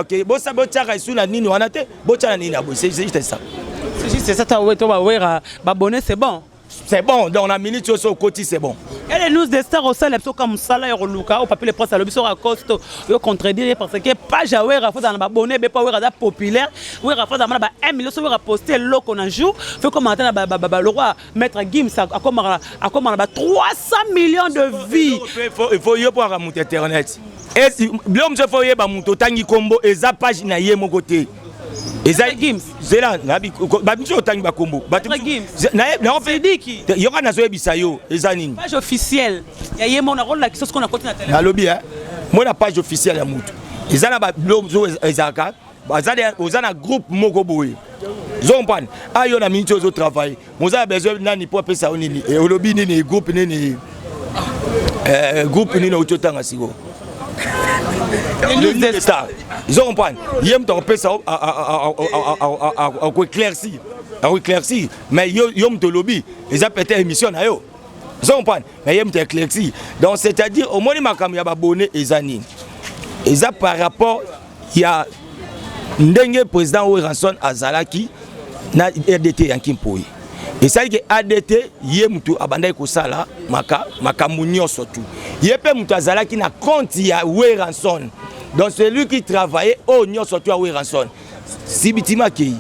ok bon ça bon tiens sous la nini wana te bon tiens nini c'est juste ça. C'est juste ça ta Wera abonné c'est bon. C'est bon donc on a minute sur côté c'est bon. Et les news des stars au sol comme ça là Luka au papier les presse à l'objet sur Acoste yo contredire parce que page à Wera faut dans abonné mais pas Wera da populaire Wera faut dans 1 million sur Wera poster lo qu'on a jour fait commenter le roi maître Gims a comment 300 millions de vies. Il faut yo pour remonter internet. Et si l'homme se foyer ba muto tangi combo et za page na ye mon côté. Et ça Gims c'est là ba biso tangi ba combo. Ba Gims na on fait diki. Yo kana zo bisayo ezanini. Page officielle. Ya ye mon rôle là qui ce qu'on a côté na télé. Na lobby hein. Moi la page officielle ya muto. Ezana ba l'homme zo ezaka. Bazali ozana groupe moko boye. Zompan ayo na minute zo travail. Moza besoin nani pour pesa onini. Et au lobby nini groupe nini groupe nini ototanga siko. Ils ont compris. Ils ont fait ça à éclaircir. Mais ils ont de lobby. Ils ont peut-être émission. Ils ont compris. Mais ils ont éclairci. Donc c'est-à-dire au moins il y a des abonnés et zanine. Et ça par rapport il y a un président Weranson Azalaki na RDT Yankimpoui. Et ça que ADT yemutu abandai ko sala makamunyo surtout. Yepe mutu Azalaki na compte ya Weranson. Donc celui qui travaillait au nyo surtout à Weranson. Si bitima ki.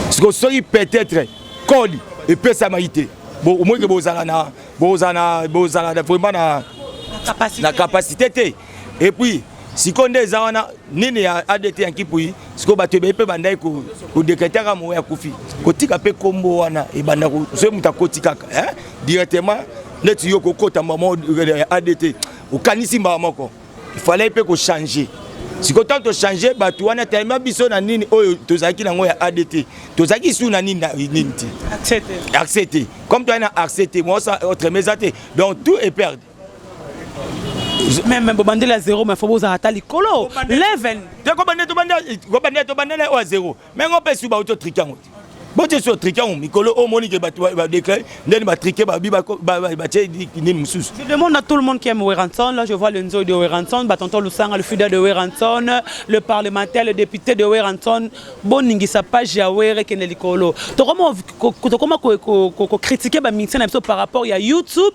Parce que celui peut-être coli et peut s'amaïté. Bon au moins que bozana vraiment na capacité. Et puis si konde zawana nini ya ADT Yankimpoui siko bato be pe bandai ko décréter ka mo ya kufi kotika pe kombo wana e banda ko so muta kotika directement net yo ko kota mama ADT o kanisi mba moko il fallait pe ko changer siko tant to changer bato wana tellement biso na nini oyo tozaki nango ya ADT tozaki sou na nini ti accepter comme toi na accepter moi ça autre mesate donc tout est perdu. Même bobandé la 0 mais faut boza atali kolo 11 te ko bande o 0 mais on peut suba auto trikango bote so trikango mikolo o moni ke ba déclarer ndeni ba triquer ba ni mususu. Je demande à tout le monde qui aime Weranson là je vois le nzo de Weranson tonton Lusanga le fidèle de Weranson le parlementaire le député de Weranson boningi sa page ya Wera keneli kolo to comment ko critiquer ba ministère par rapport à YouTube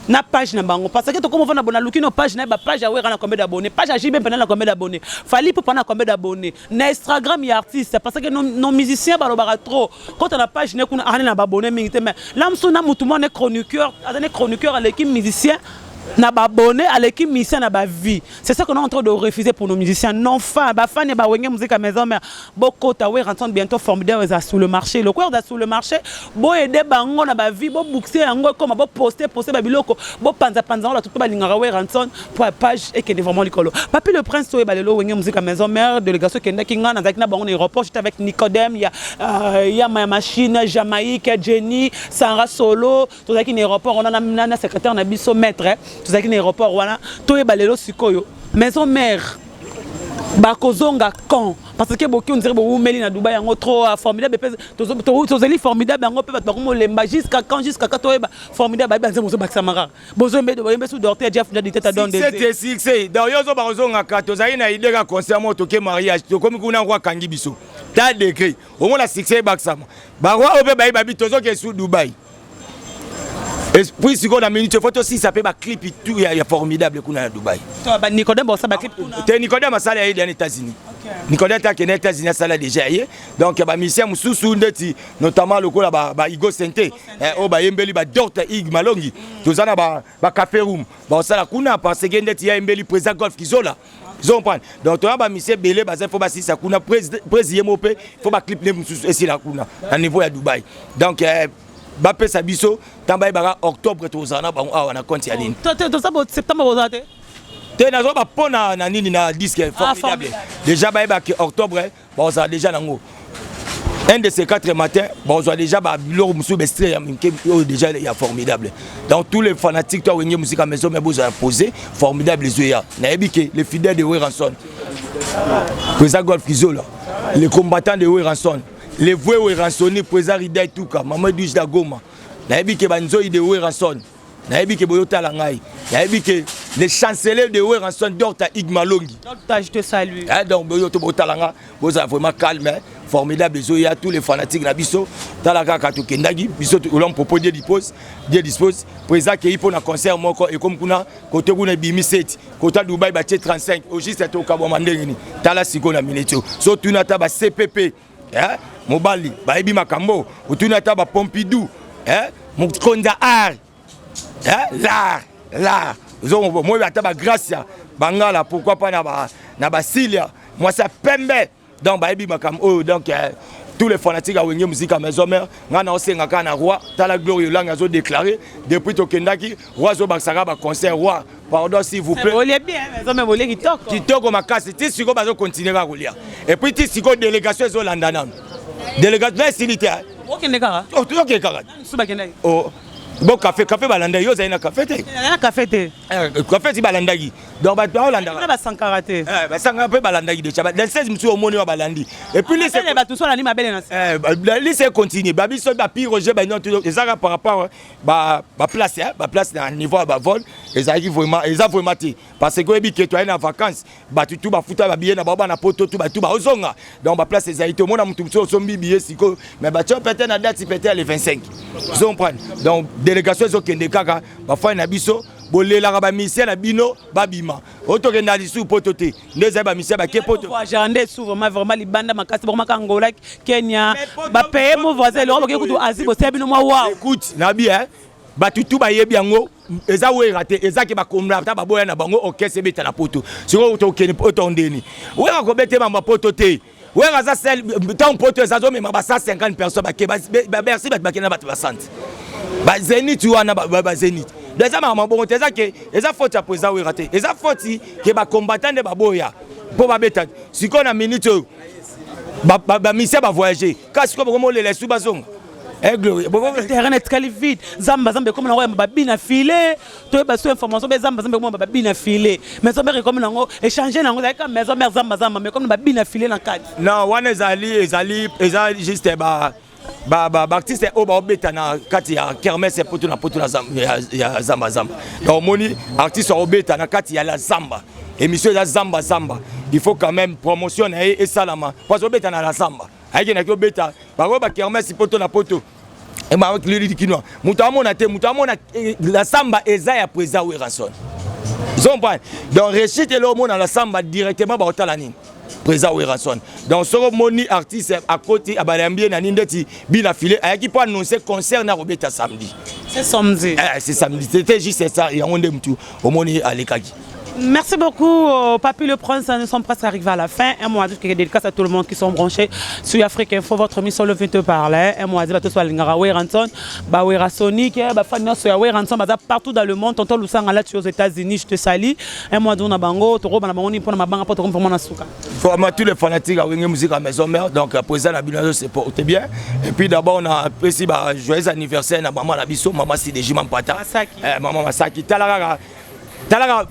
na page na bango parce que to comme on a luki no page na ba page à Wera na combien d'abonnés page à JB pendant na combien d'abonnés fali pour pendant combien d'abonnés na Instagram ya artiste parce que nos musiciens balobara trop quand on a page na kuna na ba abonnés mingi mais là mso na mutu mo na chroniqueur à l'équipe musicien na abonné à l'équipe mission na ba vie. C'est ça qu'on est en train de refuser pour nos musiciens. Non fan, ba fan ba wenge musique à maison mais beaucoup ta we rentrent bientôt formidable sur le marché. Le quoi sur le marché, bo aider bango na ba vie, bo boxer yango comme bo poster ba biloko, bo panza la tout ba lingara we rentrent pour page et que vraiment likolo. Papi le prince to e ba lelo wenge musique à maison mère délégation kenda kinga na zakina bango aéroport, j'étais avec Nicodème, il y a ma machine Jamaïque, Jenny, Sarah Solo, tout ça qui aéroport on a na secrétaire na biso maître. Tout ça qui est aéroport voilà toi balelo sikoyo maison mère bakozonga quand parce que beaucoup on dirait beaucoup meli na Dubaï en trop formidable tozeli formidable en peut bakomo lemba jusqu'à quand toi formidable ba nzemo baksamara bozo mbe de sous dorter Jeff de tête dans des c'est dans yozo bakozonga ka tozali na idée ka concert mo toke mariage to comme kuna kwa kangi biso ta décret au moins la succès baksama ba wa obe ba bi tozo ke sous Dubaï. Et puis si on a minute photo aussi ça peut ba clip tout il y a formidable kuna à Dubaï. Toi ba Nicodème bon ça ba clip kuna. Te Nicodème ça là il est aux États-Unis. Nicodème ta aux États-Unis ça là déjà hier. Donc ba mission mususu ndeti notamment le kola ba Igo Sente o ba yembeli ba Dr Ig Malongi. Tozana ba café room. Ba ça là kuna parce que ndeti ya yembeli président golf kizola. Ils prendre. Donc toi ba mission belé ba ça faut ba si ça kuna président mopé faut ba clip les mususu ici là kuna à niveau à Dubaï. Donc Bape Sabiso, Tambaye Bara, octobre, Tozana, on a compté à l'île. Septembre, vous avez Tu as pas pour na disque formidable. Déjà, octobre, on a déjà un de ces 4 matins, on a déjà déjà il y a formidable. Donc tous les fanatiques, toi, vous musique à maison, mais vous avez posé formidable les yeux. Les fidèles de Weranson, président Golf Kizola, les combattants de Weranson. Les voix où rançonnés président Rida tout cas Mamadou Dagoma na yebi ke banzo de Weranson na yebi ke boyota langai na yebi ke les chanceliers de Weranson Dr Igmalongi je te salue donc boyoto botalanga vous avez vraiment calme formidable zoya tous les fanatiques na biso talaka ka to kendagi biso l'homme propose Dieu dispose président ke ipo na concert moko et comme kuna côté kuna bimi 7 côté Dubaï ba 35 au juste to ka bomandengini tala siko na minetio so tuna ta ba CPP Mobali, Baïbi Makambo, ou tu n'as pas Pompidou, Moukonda Art, l'art, moi j'attends Gracia, Bangala, pourquoi pas na Basilia, moi ça Pembe, donc Baïbi Makambo, donc tous les fanatiques à Wenge musique à maison mère, on a aussi un roi, t'as la gloire langue à déclaré depuis Tokendaki, roi Zobaksara concert roi. Pardon s'il vous plaît. Vous bien, mais on volé qui toque. Qui toque ma casse, tu sais qu'on va continuer à rouler. Et puis tu sais qu'on délégation sur l'Andana. Délégation militaire. OK ndeka. Oh, tu OK kara. Oh. Bon café balanda yo zaina café te. Na café te. Café ti balanda gi. Donc ba balanda. Na ba sankaraté. Ba sanga pe balanda gi de chaba. Dans 16 musu omoni wa balandi. Et puis les ba tout so la ni mabele na. Lycée continue. Ba biso ba pi Roger ba non tout ezaka par rapport ba place na niveau ba vol. Ezaki vraiment ti parce que ebi ke toi na vacances ba tout ba futa ba billet na ba na poto tout ba ozonga. Donc ba place ezaki to mona mutu so mbi billet siko mais ba tu peut-être na date peut-être le 25. Ils comprendre. Donc délégation ezokende kaka bafai na biso bolelaka bamisien na bino babima otokenda lisu poto te ndeza bamisien bake poto agende sous vraiment libanda makasi vraiment Angola Kenya ba payer mon voisin le robo kutu azibo sebino mwa wa écoute na bien batutu bayebi yango eza we raté ezaki bakomla ta baboya na bango orchestre beta na poto siko otokende poto ndeni we akobete ba poto te we raza sel tant poto ezazo me ba 150 personnes bake ba merci bakena ba 60 ba Zénith wana ba Zénith déjà ma bon teza ke eza faute ya président we raté eza faute ke ba combattant de baboya po ba beta siko na minute ba mission ba voyager kasi ko bomo le sous bazonga terrain est très vite zamba comme na ba bina filer to ba so information be zamba comme ba bina filer mais so be comme nango échanger nango avec maison mère zamba mais comme ba bina filer na cadre non wana ezali juste ba artiste o ba obeta na kati ya kermesse poto na ya zamba donc moni artiste obeta na kati ya la zamba émission ya zamba il faut quand même promotion et salama parce que obeta na la zamba aïe na ko beta ba ko ba kermesse poto na poto et ma avec lui qui nous mutamona la samba eza ya président Weranson ils ont pas donc réussite le monde dans la samba directement ba otalani président Weranson donc ce moni artiste à côté abalambie na ndeti bila filé ayaki pour annoncer concert na robeta samedi C'est samedi. C'est samedi. C'était juste ça. Et on est tout. Au monde à l'écagi. Merci beaucoup, Papy le Prince. Nous sommes presque arrivés à la fin. Un mois de dédicace à tout le monde qui sont branchés sur Afrique Info. Votre mission le 20 parler. Un mois de tout soit l'ingara Ranson, Bawera Sonic, Bafania Soya Ranson, partout dans le monde. Tonton Lusanga là, tu es aux États-Unis, je te salue. Un mois de Nabango, Toro Banaboni pour ma banque pour mon asuka. Vraiment tous les fanatiques à Wenge Musique à Maison Mère. Donc président Nabino se porte bien. Et puis d'abord on a apprécié joyeux anniversaire à maman Nabiso, maman Sidéji Mampata, maman Masaki Talara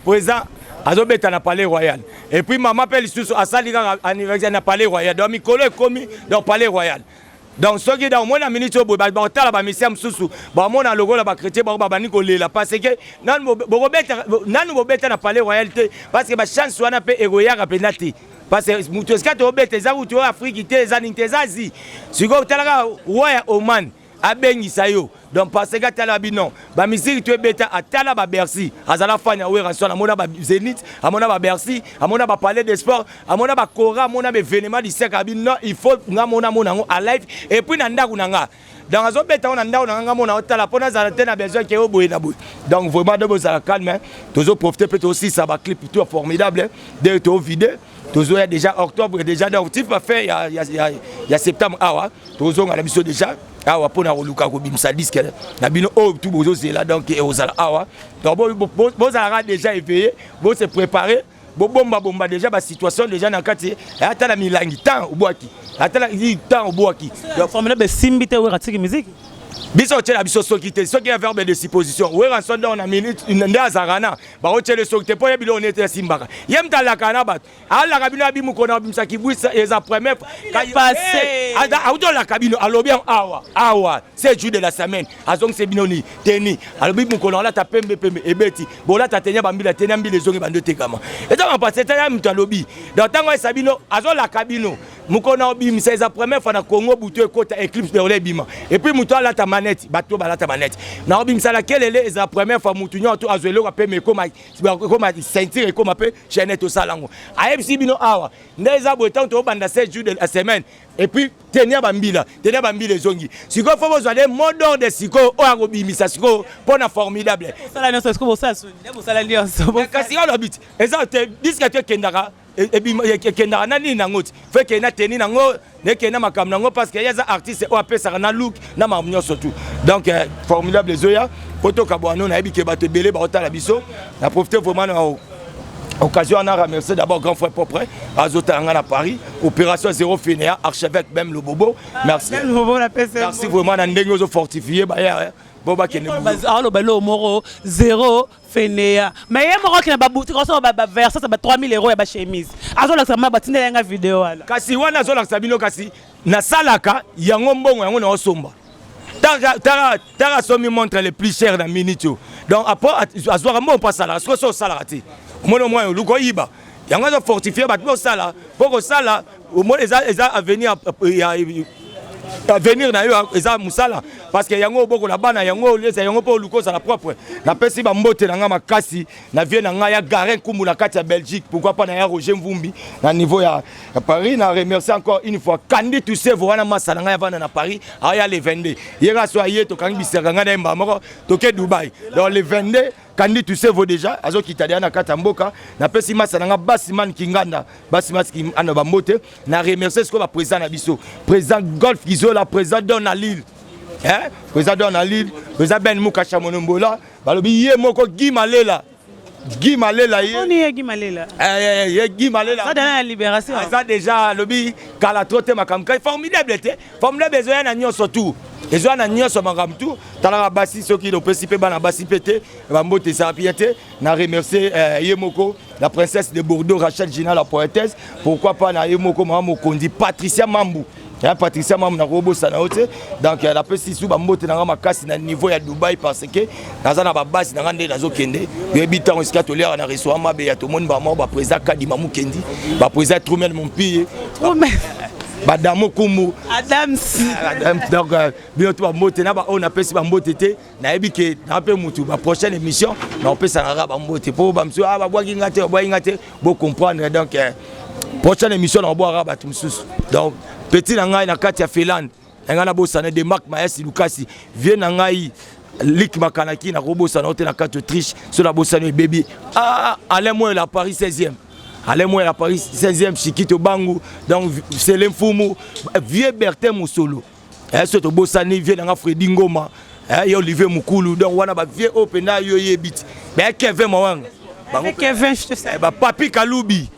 président. Azobeta na palais royal. Et puis maman appelle sous à salika anniversaire na palais royal. Donc Mikolo est commis dans palais royal. Donc ce qui est dans mon minute au ba tala ba misia msusu ba mona logo la ba chrétien ba bani ko lela parce que nanu bobeta na palais royal parce que ba chance wana pe egoya rapelati parce que mutu eska to beta za utu Afrique te za nintezazi siko talaka roya Oman abengisa yo. Donc parce que tala binon ba misiri tu beta atala ba Bercy azala fanya we ranson amona ba Zénith amona ba Bercy amona ba palais des sports amona ba Kora amona ba événement du siècle binon il faut ngamona mona à live et puis na ndaku nanga dans azo beta on ndaku nanga mona otala pona za tena besoin que oboye na boye. Donc vraiment de boza calme toujours profiter peut aussi ça va clip tout formidable de to vidéo toujours déjà octobre déjà donc tu vas faire il y a septembre awa toujours on a l'habitude déjà awa pona oluka ko bimsa disque na bino oh tout bozo c'est là donc ozala awa donc bozala déjà éveillé bo se préparer bo bomba déjà ba situation déjà na kati ata la milangi temps obwaki ata la temps obwaki donc formidable simbite we ratiki musique biso tela biso sokite soki ya verbe de supposition we ranson dans na minute une azarana ba otele sokite po yebilo onete simbaka yemta la kana bat ala kabino abimu kona bimsa kibwisa eza première passé ada auto la kabino alobi awa c'est jour de la semaine azong c'est binoni teni alobi mu kona la ta pembe ebeti bola ta tenya bambila tenya mbile zongi bando tekama eta ma passé tenya mtu alobi dans tango sabino azo la kabino mukona obim c'est la première fois na Congo butu ekota eclipse de olebima et puis muto la ta manette bato balata manette na obim sala kelele c'est la première fois mutu nyoto azwelo ka pe me koma ceinture koma pe chaîne to salango ayebisi bino awa ndeza botan to banda 7 jours de la semaine et puis tenir bambila zongi siko faut besoin de modon de siko o akobimisa siko pona formidable sala nso siko bosa sala lionso kasi on habite eza te disque te kendaka et kendaka nani nangoti fait que na teni nango ne kena makam nango parce que yaza artiste o apesa na look na mamnyo surtout donc formidable zoya poto kabwano na ebike bato belé ba otala biso na profiter vraiment na occasion on a remercié d'abord grand frère propre Azotanga à Paris opération 0 Fénéa archevêque même le bobo merci merci vraiment na ndenge zo fortifier ba ya boba kene alors balo moro 0 Fénéa mais yé moro kina ba boutique so ba verser ça ba 3000 € ya ba chemise azo la sama batinda yanga vidéo wala kasi wana zo la sabino kasi na salaka yango mbongo yango na osomba tara somi montre les plus chers dans minito donc après azwara mo pas sala so so sala ti mono moi luko yiba yango zo fortifier ba to sala poko sala au moins les a venir à venir na yo eza musala parce que yango boko na bana yango lesa yango po luko za la propre na pesi ba mbote na nga makasi na vie na nga ya Garin Kumbu na kati ya Belgique pourquoi pas na ya Roger Mvumbi na niveau ya Paris na remercier encore une fois Kandi Tusevo wana masala nga ya vana na Paris aya le 22 yera so aye to kangi bisera nga na mbamoko to ke Dubai dans le 22 Kandi Tusevo déjà azo kitadiana na kati ya mboka na pesi masala nga Basiman Kinganda Basiman Kinganda ba mbote na remercier ce ko ba président na biso président Golf Gizola président Donald hein président Donald président Ben Mukacha Monombola balobi ye moko Guy Malela ye on est Guy Malela Guy Malela ça dans la libération ça déjà lobi kala trote makamka formidable besoin na nyo surtout ezo na nyo so makamtu tala basi soki do principe bana basi pété ba mbote sa piété na remercier ye moko la princesse de Bordeaux Rachel Gina la poétesse pourquoi pas na ye moko mama kondi Patricia Mambu Patricia Mam na robo sana ote donc la pesi sou ba mbote na makasi na niveau ya Dubai parce que naza na ba base na ngande nazo kende yebitan iska tolera na restaurant mabe ya to monde ba mo ba président Kadima Mukendi ba président Truman Mompier ba Damo Kumu Adams donc bientôt ba mbote na ba on apesi ba mbote te na yebike na pe mutu ba prochaine émission na on pesa na ba mbote po ba mso ba bwaki ngate bo comprendre donc prochaine émission na boira ba tumsusu donc petit na ngai na kati ya Finlande nga na bosana de Mark Maes Lukasi vient na ngai Lik Makanaki na robosa na hôtel na 4 Autriche sur la Bossano baby. Ah, Alain Moy la Paris 16e. Alain Moy la Paris 16e Chikito Bangu donc c'est l'infumu vieux Bertin Moussolo. Ce to Bossani vient dans Freddy Ngoma. Et Olivier Mukulu donc wana ba vieux open na yo yebit. Ben Kevin Mawanga. Kevin je te sais. Ba Papi Kaloubi.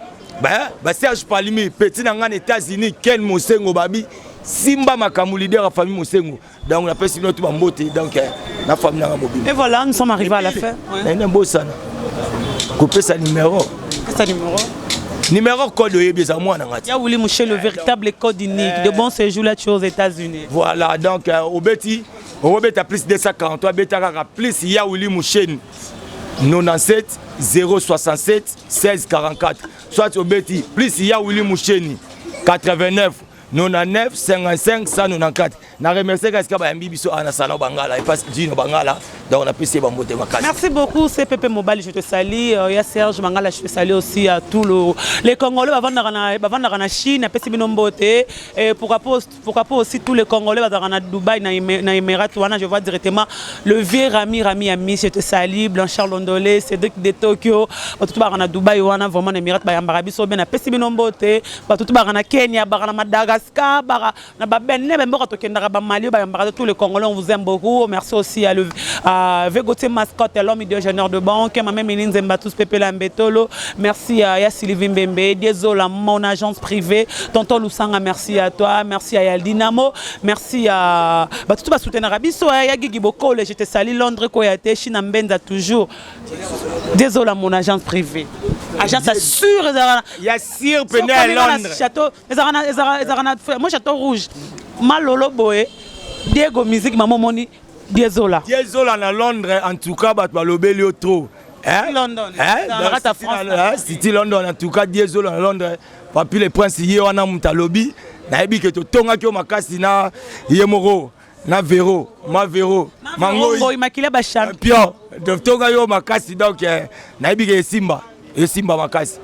Ba Serge Palimi petit dans les États-Unis Ken Mosengo babi. Simba Makamu leader de la famille Mosengo. Donc on appelle Simba tout Bambote donc la famille na mobile. Et voilà, nous sommes arrivés à la fin. Un beau sana. Couper sa numéro. Qu'est-ce que numéro? Numéro code de Yébeza moi na ngati. Ya Willy Mouché le véritable code unique de bon séjour là tu aux États-Unis. Voilà donc au Betty a plus 243 Betara plus ya Willy Mouché 97 067 16 44 soit au Betty plus ya Willy Mouché 89 99 55 194. Na remercier Gaska Bayambi biso ana salon Bangala et pas Dino Bangala donc on a pu Bambote Makasi. Merci beaucoup CPP Mobile, je te salue. Il y a Serge Mangala, je te salue aussi à tous les Congolais avant dans la Chine, à Pessibinombote et pourquoi pas aussi tous les Congolais dans Dubaï, dans les Émirats, je vois directement le vieux Rami Ami, je te salue, Blanchard Londolé, Cédric de Tokyo, tout dans Dubaï, vraiment les Émirats, Bayambarabi, so bien à Pessibinombote, tout dans Kenya, dans Madagascar, dans Babene, Mali, tous les Congolais, on vous aime beaucoup. Merci aussi à Vegoté Mascotte, l'homme idéogéneur de banque, ma même Méline Zembatus Pepe Lambetolo. Merci à Sylvie Mbembe, désolé à mon agence privée, Tonton Lusanga, merci à toi, merci à Yaldinamo, merci à tout le soutien arabe, à Gigi Boko, je te salue, Londres Koyate, China Mbenza toujours. Désolé à mon agence privée. Agence sûre, il y a sûr Pené à Londres. Moi, château rouge. Malolo Boé, Diego Musique, maman Moni, Diezola. Diezola à Londres, en tout cas, bah, le Bélio trop. London. City London, en tout cas, Diezola à Londres. Papi le prince, il y a un lobby. Naïbi que tu tonga qui makasi na Yemoro, na Vero, ma Vero, Mango, il m'a qu'il a champion. De tonga yo makasi donc naïbi que Simba, et Simba makasi.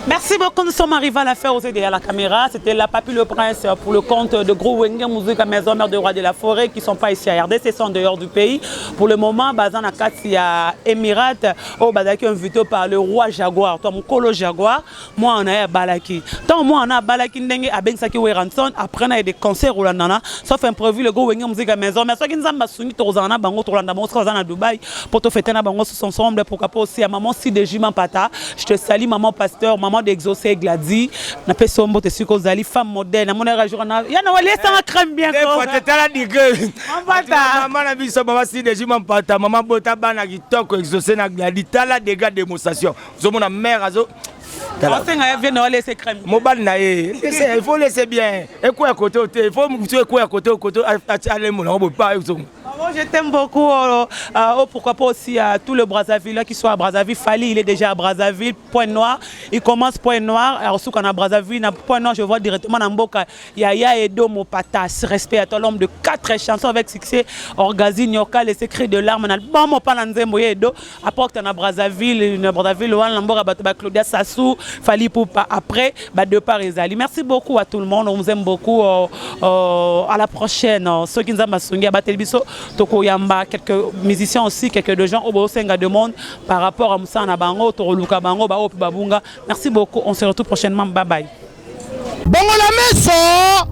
Merci beaucoup, nous sommes arrivés à la faire aussi derrière la caméra. C'était la Papi le Prince pour le compte de Gros Wenge Musique à Maison Mère de Roi de la Forêt qui ne sont pas ici à RDC, ils sont dehors du pays. Pour le moment, Bazan a Kassi à Émirats, au Badaki invité par le roi Jaguar. Toi, mon colo Jaguar, moi on a Balaki. Tant moi on a Balaki Ndenge à Bensaki Weranson. Après on a des concerts au Landana, sauf imprévu le Gros Wenge Musique à Maison. Mais ceux qui nous ont soumis Torzana, Bango, Torlanda, Bango, à Dubaï, pour te fêter na Bango sous ensemble, pourquoi pas aussi à maman si de Juman Pata. Je te salue, maman pasteur, maman d'Exaucé Gladi, na pesombo te suko zali femme modèle, na mona jour na ya na wale ça crème bien quoi. Faut te la digue. Maman na biso maman si de Juman Pata, maman bota bana kitoko Exaucé na Gladi, tala dégâts démonstration. Zo mona mère azo il faut laisser bien. Et quoi à côté, il faut quoi à côté, aller mon pas. Je t'aime beaucoup. Pourquoi pas aussi à tout le Brazzaville qui soit à Brazzaville. Fali, il est déjà à Brazzaville. Point Noir. Il commence Point Noir. Alors, sous qu'on a Brazzaville, Point Noir, je vois directement dans Mboka. Yaya Edo Mopatas. Respect à toi, l'homme de 4 chansons avec succès. Orgazi, Nyoka, les secrets de l'arme. Bon, mon palanze, Moye Edo. Apporte à Brazzaville, Claudia Sassou. Fali Poupa. Après, de part Ezali. Merci beaucoup à tout le monde. On vous aime beaucoup. À la prochaine. Ceux qui nous ont massungé à Batelbiso. Toko Yamba, quelques musiciens aussi, quelques gens au Bosenga de monde par rapport à Moussa Nabango, Toro Luka Bango, Bao Babunga. Merci beaucoup, on se retrouve prochainement. Bye bye. Bongola meso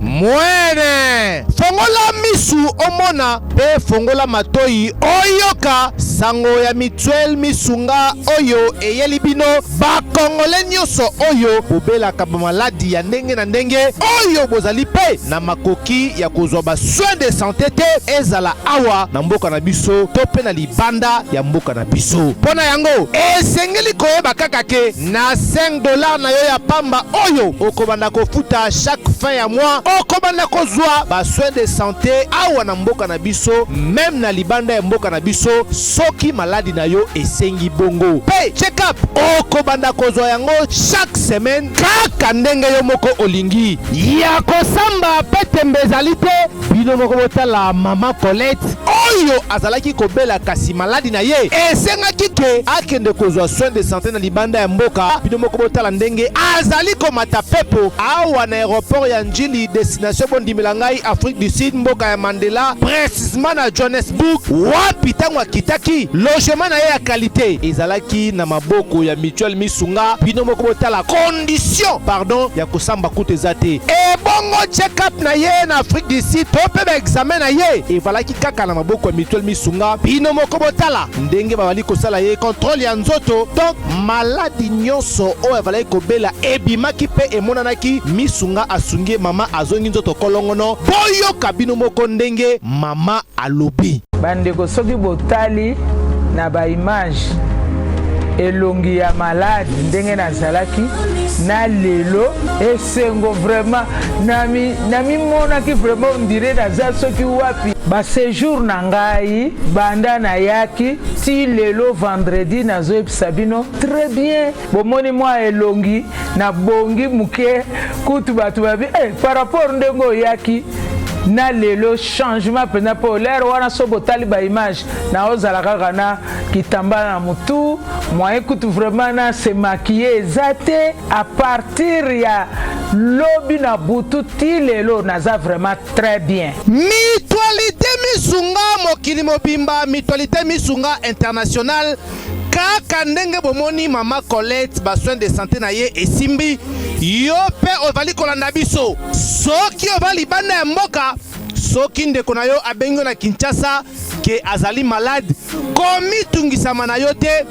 mwene fongola misu omona pe fongola matoi oyoka sango ya mituel misunga oyo eyelibino bakongole nyoso oyo bobelaka bamaladi ya ndenge na ndenge oyo bozali pe na makoki ya kozwa ba soin de santé te ezala awa na mboka na biso to pe na libanda ya mboka na biso mpona yango esengeli koyeba kaka ke na $5 na yo ya pamba oyo okobanda kofuta chaque fin ya mois okobanda kozwa ba soin de santé awa na mboka na biso même na libanda ya mboka na biso soki maladi na yo esengi bongo pe cheka check-up okobanda kozwa yango chaque semaine kaka ndenge yo moko olingi ya kosamba petembe ezali te. Bino moko botala mama Colette oyo azalaki kobela kasi maladi na ye esengaki ke akende kozwa soin de santé na libanda ya mboka. Bino moko botala ndenge azali komata pepo awa na aéroport ya Njili destination bondimela ngai Afrique du Sud mboka ya Mandela précisément na Johannesburg wapi tango akitaki logement na ye ya qualité ezalaki na maboko ya Mutuelle Misunga. Bino moko botala condition pardon ya kosamba kutu eza te ebongo check-up na ye na Afrique du Sud to pe ba examen na ye evalaki kaka na maboko ya Mutuelle Misunga. Bino moko botala ndenge babali kosala ye contrôle ya nzoto donc maladi nyonso oyo avalaki kobela ebimaki pe emonanaki Misunga asungi mama azongi nzoto kolongono boyoka bino moko ndenge mama alobi. Bandeko soki botali na ba image elongi ya malade ndenge nazalaki na lelo esengo vraiment nami monaki vraiment on dirait naza soki wapi ba séjour na ngai banda na yaki ti lelo vendredi nazoyebisa bino très bien bomoni mwa elongi na bongi muke kutu batu babi par rapport ndenge oyaki na lelo changement pena po l'air wana so botali ba image na ozala kaka na kitambala na mutu moyen kutu vraiment na se maquiller ezate à partir ya lobi na butu ti lelo naza vraiment très bien. Mutualité Misunga mokili mobimba Mutualité Misunga international kaka ndenge bomoni mama Colette ba soin de santé na ye esimbi yo pe ovali kolanda biso soki ovali banda ya mboka soki ndeko na yo abengo na Kinshasa ke azali malade komi tungisama na yo te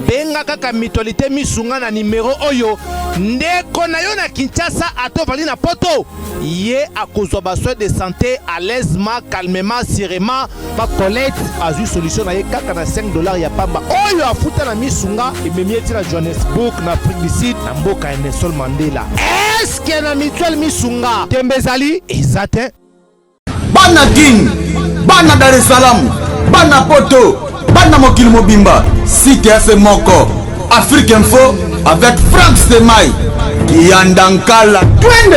benga kaka Mutualité Misunga na numero oyo ndeko na yo na Kinshasa atovali na poto ye akozwa ba soin de santé à l'aisement calmement sereinement ba Colette azui solution na ye kaka na $5 ya pamba oyo afuta na Misunga ememieti na Johannesburg na Afrique du Sud na mboka ya Nelson Mandela. Est-ce que na Mutuelle Misunga tembezali ezate bana King bana Dar es Salaam bana poto bana mokili mobimba site ya moko Afrique Info avec Frank Stemai Kiandankala twende